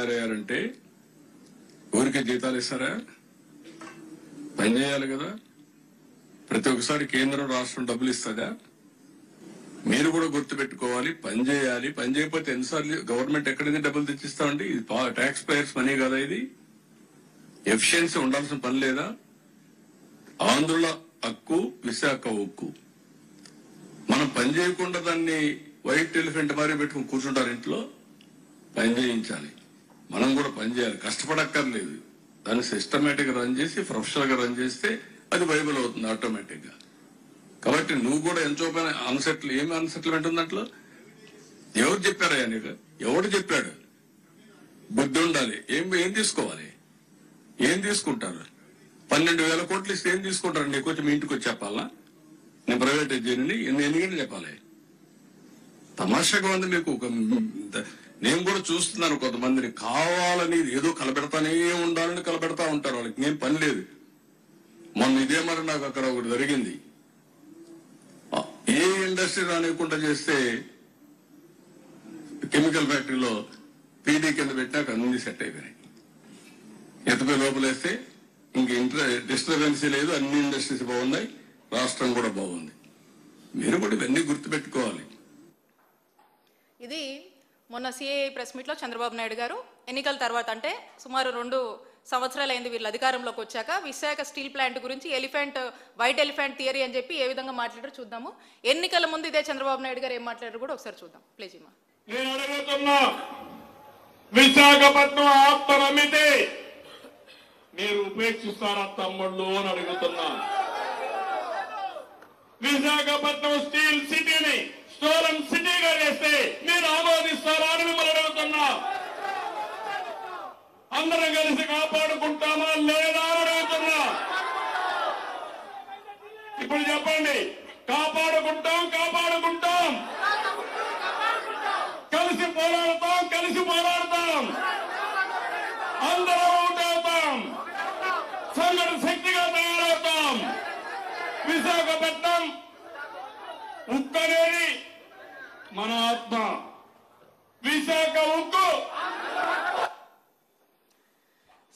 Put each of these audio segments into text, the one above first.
తయారయ్యారంటే ఊరికే జీతాలు ఇస్తారా? పని చేయాలి కదా. ప్రతి ఒక్కసారి కేంద్రం రాష్ట్రం డబ్బులు ఇస్తుందా? మీరు కూడా గుర్తుపెట్టుకోవాలి, పని చేయాలి. పని చేయకపోతే ఎన్నిసార్లు గవర్నమెంట్ ఎక్కడైనా డబ్బులు తెచ్చిస్తామండి? ఇది ట్యాక్స్ పేయర్స్ మనీ కదా. ఇది ఎఫిషియన్సీ ఉండాల్సిన పని లేదా? ఆంధ్రుల హక్కు, విశాఖ ఉక్కు. మనం పని చేయకుండా దాన్ని వైట్ ఎలిఫెంట్ మారి పెట్టుకుని కూర్చుంటారు ఇంట్లో. పని చేయించాలి, మనం కూడా పని చేయాలి. కష్టపడక్కర్లేదు. దాన్ని సిస్టమేటిక్ గా రన్ చేసి ప్రొఫెషనల్ గా రన్ చేస్తే అది వైబుల్ అవుతుంది ఆటోమేటిక్ గా. కాబట్టి నువ్వు కూడా ఎంతో పైన ఏమి అన్సెటిల్మెంట్ ఉంది దాంట్లో? ఎవరు చెప్పారయ్యా నీకు? ఎవడు చెప్పాడు? బుద్ధి ఉండాలి. ఏం తీసుకోవాలి? ఏం తీసుకుంటారు? 12,000 కోట్లు ఇస్తే ఏం తీసుకుంటారు? నీకు వచ్చి మీ ఇంటికి వచ్చి చెప్పాలా? నేను ప్రైవేటైజ్ చేయని ఎన్ని గంటలు చెప్పాలి? తమాషాగా ఉంది మీకు. నేను కూడా చూస్తున్నాను కొంతమందిని కావాలని ఏదో కలబెడతానే ఉండాలని కలబెడతా ఉంటారు. వాళ్ళకి ఏం పని లేదు. మొన్న ఇదే మరి నాకు అక్కడ ఒకటి జరిగింది. ఏ ఇండస్ట్రీ రానివ్వకుండా చేస్తే కెమికల్ ఫ్యాక్టరీలో పీడీ కింద పెట్టినాక అన్ని సెట్ అయిపోయినాయి. ఎత్తపై లోపలేస్తే ఇంక డిస్టర్బెన్సీ లేదు. అన్ని ఇండస్ట్రీస్ బాగున్నాయి, రాష్ట్రం కూడా బాగుంది. మీరు కూడా ఇవన్నీ గుర్తుపెట్టుకోవాలి. ఇది మొన్న సిఐ ప్రెస్ మీట్లో చంద్రబాబు నాయుడు గారు ఎన్నికల తర్వాత, అంటే సుమారు 2 సంవత్సరాలు అయింది వీళ్ళు అధికారంలోకి వచ్చాక, విశాఖ స్టీల్ ప్లాంట్ గురించి వైట్ ఎలిఫెంట్ థియరీ అని చెప్పి ఏ విధంగా మాట్లాడారో చూద్దాము. ఎన్నికల ముందు ఇదే చంద్రబాబు నాయుడు గారు ఏం మాట్లాడారు కూడా ఒకసారి చూద్దాం ప్లీజ్. నేను అడుగుతున్నా, విశాఖపట్నం ఆత్మను అమ్మితే మీరు ఉపేక్షిస్తారా తమ్ముళ్ళు అని అడుగుతున్నా. విశాఖపట్నం స్టీల్ సిటీని స్టోరన్ సిటీగా చేస్తే మీరు ఆమోదిస్తారా అని మిమ్మల్ని అడుగుతున్నా. అందరం కలిసి కాపాడుకుంటామా లేదా అని అడుగుతున్నా. ఇప్పుడు చెప్పండి, కాపాడుకుంటాం కలిసి పోరాడతాం అందరం అవుతాం, సంఘటన శక్తిగా తయారవుతాం. విశాఖపట్నం ఉక్కు అనేది మన ఆత్మ. విశాఖ ఉక్కు.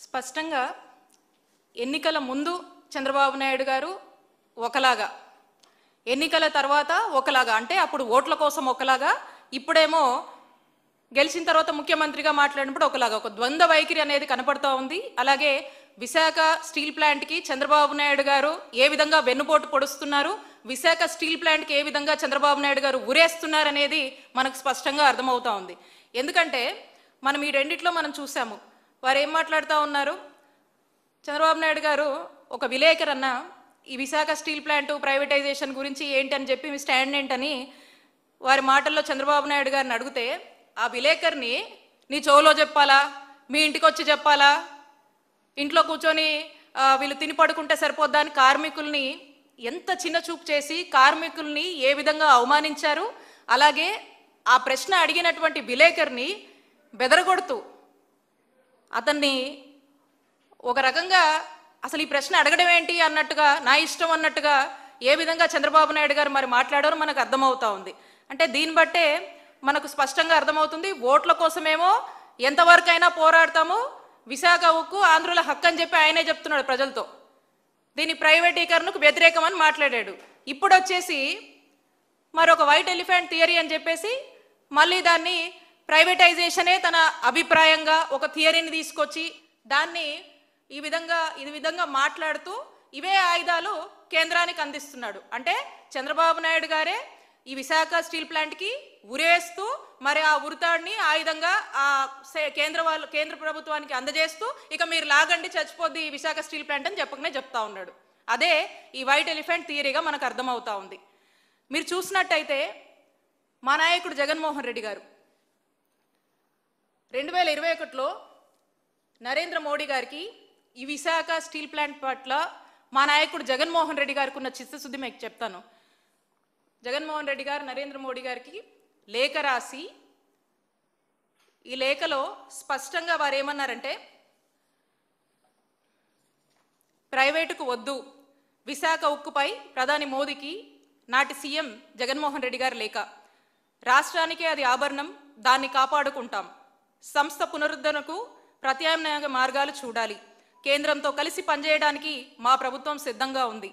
స్పష్టంగా ఎన్నికల ముందు చంద్రబాబు నాయుడు గారు ఒకలాగా, ఎన్నికల తర్వాత ఒకలాగా, అంటే అప్పుడు ఓట్ల కోసం ఒకలాగా, ఇప్పుడేమో గెలిచిన తర్వాత ముఖ్యమంత్రిగా మాట్లాడినప్పుడు ఒకలాగా, ఒక ద్వంద్వ వైఖరి అనేది కనపడుతూ ఉంది. అలాగే విశాఖ స్టీల్ ప్లాంట్కి చంద్రబాబు నాయుడు గారు ఏ విధంగా వెన్నుపోటు పొడుస్తున్నారు, విశాఖ స్టీల్ ప్లాంట్కి ఏ విధంగా చంద్రబాబు నాయుడు గారు ఉరేస్తున్నారు అనేది మనకు స్పష్టంగా అర్థమవుతా ఉంది. ఎందుకంటే మనం ఈ రెండిట్లో మనం చూసాము. వారు ఏం మాట్లాడుతూ ఉన్నారు? చంద్రబాబు నాయుడు గారు ఒక విలేకరన్న ఈ విశాఖ స్టీల్ ప్లాంట్ ప్రైవేటైజేషన్ గురించి ఏంటని చెప్పి మీ స్టాండ్ ఏంటని వారి మాటల్లో చంద్రబాబు నాయుడు గారిని అడిగితే, ఆ విలేకరిని నీ చెవులో చెప్పాలా, మీ ఇంటికి వచ్చి చెప్పాలా, ఇంట్లో కూర్చొని వీళ్ళు తిని పడుకుంటే సరిపోద్దా అని కార్మికుల్ని ఎంత చిన్న చూపు చేసి కార్మికుల్ని ఏ విధంగా అవమానించారు. అలాగే ఆ ప్రశ్న అడిగినటువంటి విలేకరిని బెదరగొడుతూ అతన్ని ఒక రకంగా అసలు ఈ ప్రశ్న అడగడం ఏంటి అన్నట్టుగా, నా ఇష్టం అన్నట్టుగా ఏ విధంగా చంద్రబాబు నాయుడు గారు మరి మాట్లాడారో మనకు అర్థమవుతా ఉంది. అంటే దీన్ని బట్టే మనకు స్పష్టంగా అర్థమవుతుంది, ఓట్ల కోసమేమో ఎంతవరకైనా పోరాడతాము, విశాఖ ఉక్కు ఆంధ్రుల హక్కు అని చెప్పి ఆయనే చెప్తున్నాడు ప్రజలతో. దీని ప్రైవేటీకరణకు వ్యతిరేకమని మాట్లాడాడు. ఇప్పుడు వచ్చేసి మరొక వైట్ ఎలిఫెంట్ థియరీ అని చెప్పేసి మళ్ళీ దాన్ని ప్రైవేటైజేషనే తన అభిప్రాయంగా ఒక థియరీని తీసుకొచ్చి దాన్ని ఈ విధంగా మాట్లాడుతూ ఇవే ఆయుధాలు కేంద్రానికి అందిస్తున్నాడు. అంటే చంద్రబాబు నాయుడు గారే ఈ విశాఖ స్టీల్ ప్లాంట్కి ఉరేస్తూ మరి ఆ ఉరితాడిని ఆయుధంగా కేంద్ర ప్రభుత్వానికి అందజేస్తూ ఇక మీరు లాగండి చచ్చిపోద్ది ఈ విశాఖ స్టీల్ ప్లాంట్ అని చెప్పకనే చెప్తా ఉన్నాడు. అదే ఈ వైట్ ఎలిఫెంట్ థియరీగా మనకు అర్థమవుతా ఉంది. మీరు చూసినట్టయితే మా నాయకుడు జగన్మోహన్ రెడ్డి గారు 2021లో నరేంద్ర మోడీ గారికి ఈ విశాఖ స్టీల్ ప్లాంట్ పట్ల మా నాయకుడు జగన్మోహన్ రెడ్డి గారికి ఉన్న చిత్తశుద్ధి మీకు చెప్తాను. జగన్మోహన్ రెడ్డి గారు నరేంద్ర మోడీ గారికి లేఖ రాసి, ఈ లేఖలో స్పష్టంగా వారు ఏమన్నారంటే, ప్రైవేటుకు వద్దు, విశాఖ ఉక్కుపై ప్రధాని మోదీకి నాటి సీఎం జగన్మోహన్ రెడ్డి గారి లేఖ. రాష్ట్రానికే అది ఆభరణం, దాన్ని కాపాడుకుంటాం. సంస్థ పునరుద్ధరణకు ప్రత్యామ్నాయ మార్గాలు చూడాలి. కేంద్రంతో కలిసి పనిచేయడానికి మా ప్రభుత్వం సిద్ధంగా ఉంది.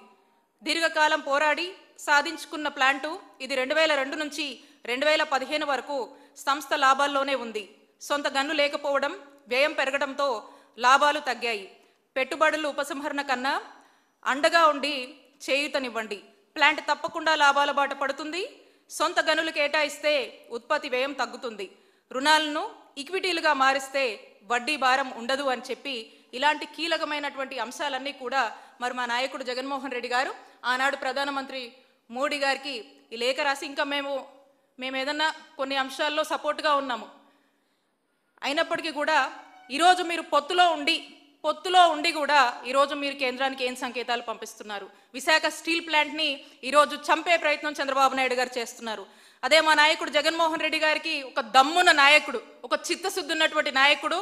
దీర్ఘకాలం పోరాడి సాధించుకున్న ప్లాంటు ఇది 2002 నుంచి 2015 వరకు సంస్థ లాభాల్లోనే ఉంది. సొంత గన్ను లేకపోవడం, వ్యయం పెరగడంతో లాభాలు తగ్గాయి. పెట్టుబడులు ఉపసంహరణ కన్నా అండగా ఉండి చేయూతనివ్వండి. ప్లాంట్ తప్పకుండా లాభాల బాట పడుతుంది. సొంత గనులు కేటాయిస్తే ఉత్పత్తి వ్యయం తగ్గుతుంది. రుణాలను ఈక్విటీలుగా మారిస్తే వడ్డీ భారం ఉండదు అని చెప్పి ఇలాంటి కీలకమైనటువంటి అంశాలన్నీ కూడా మరి మా నాయకుడు జగన్మోహన్ రెడ్డి గారు ఆనాడు ప్రధానమంత్రి మోడీ గారికి ఈ లేఖ రాసి, ఇంకా మేము ఏదన్నా కొన్ని అంశాల్లో సపోర్ట్గా ఉన్నాము. అయినప్పటికీ కూడా ఈరోజు మీరు పొత్తులో ఉండి కూడా ఈరోజు మీరు కేంద్రానికి ఏం సంకేతాలు పంపిస్తున్నారు? విశాఖ స్టీల్ ప్లాంట్ని ఈరోజు చంపే ప్రయత్నం చంద్రబాబు నాయుడు గారు చేస్తున్నారు. అదే మా నాయకుడు జగన్మోహన్ రెడ్డి గారికి ఒక దమ్మున్న నాయకుడు, ఒక చిత్తశుద్ధి ఉన్నటువంటి నాయకుడు,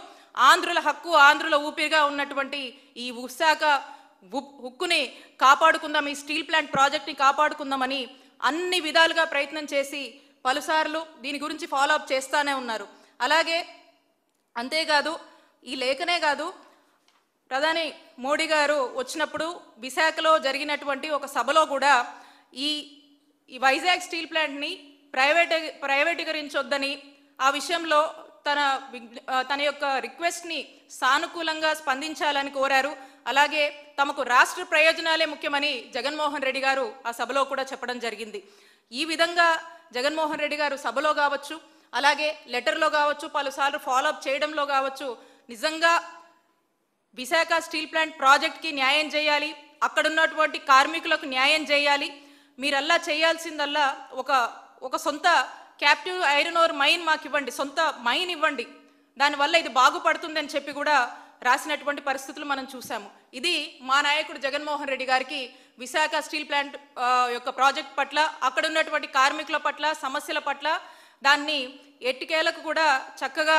ఆంధ్రుల హక్కు, ఆంధ్రుల ఊపిరిగా ఉన్నటువంటి ఈ విశాఖ హుక్కుని కాపాడుకుందాం, ఈ స్టీల్ ప్లాంట్ ప్రాజెక్ట్ని కాపాడుకుందామని అన్ని విధాలుగా ప్రయత్నం చేసి పలుసార్లు దీని గురించి ఫాలోఅప్ చేస్తానే ఉన్నారు. అలాగే అంతేకాదు, ఈ లేఖనే కాదు, ప్రధాని మోడీ గారు వచ్చినప్పుడు విశాఖలో జరిగినటువంటి ఒక సభలో కూడా ఈ వైజాగ్ స్టీల్ ప్లాంట్ని ప్రైవేటీకరించొద్దని, ఆ విషయంలో తన యొక్క రిక్వెస్ట్ని సానుకూలంగా స్పందించాలని కోరారు. అలాగే తమకు రాష్ట్ర ప్రయోజనాలే ముఖ్యమని జగన్మోహన్ రెడ్డి గారు ఆ సభలో కూడా చెప్పడం జరిగింది. ఈ విధంగా జగన్మోహన్ రెడ్డి గారు సభలో కావచ్చు, అలాగే లెటర్లో కావచ్చు, పలుసార్లు ఫాలోఅప్ చేయడంలో కావచ్చు, నిజంగా విశాఖ స్టీల్ ప్లాంట్ ప్రాజెక్ట్కి న్యాయం చేయాలి, అక్కడున్నటువంటి కార్మికులకు న్యాయం చేయాలి. మీరల్లా చేయాల్సిందల్లా ఒక సొంత క్యాప్టివ్ ఐరన్ ఓర్ మైన్ మాకు ఇవ్వండి, సొంత మైన్ ఇవ్వండి, దానివల్ల ఇది బాగుపడుతుందని చెప్పి కూడా రాసినటువంటి పరిస్థితులు మనం చూసాము. ఇది మా నాయకుడు జగన్మోహన్ రెడ్డి గారికి విశాఖ స్టీల్ ప్లాంట్ యొక్క ప్రాజెక్ట్ పట్ల, అక్కడ ఉన్నటువంటి కార్మికుల పట్ల, సమస్యల పట్ల దాన్ని ఎట్టికేలకు కూడా చక్కగా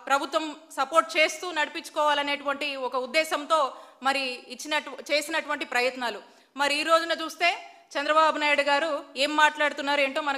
ప్రభుత్వం సపోర్ట్ చేస్తూ నడిపించుకోవాలనేటువంటి ఒక ఉద్దేశంతో మరి చేసినటువంటి ప్రయత్నాలు. మరి ఈ రోజున చూస్తే చంద్రబాబు నాయుడు గారు ఏం మాట్లాడుతున్నారు ఏంటో మనకు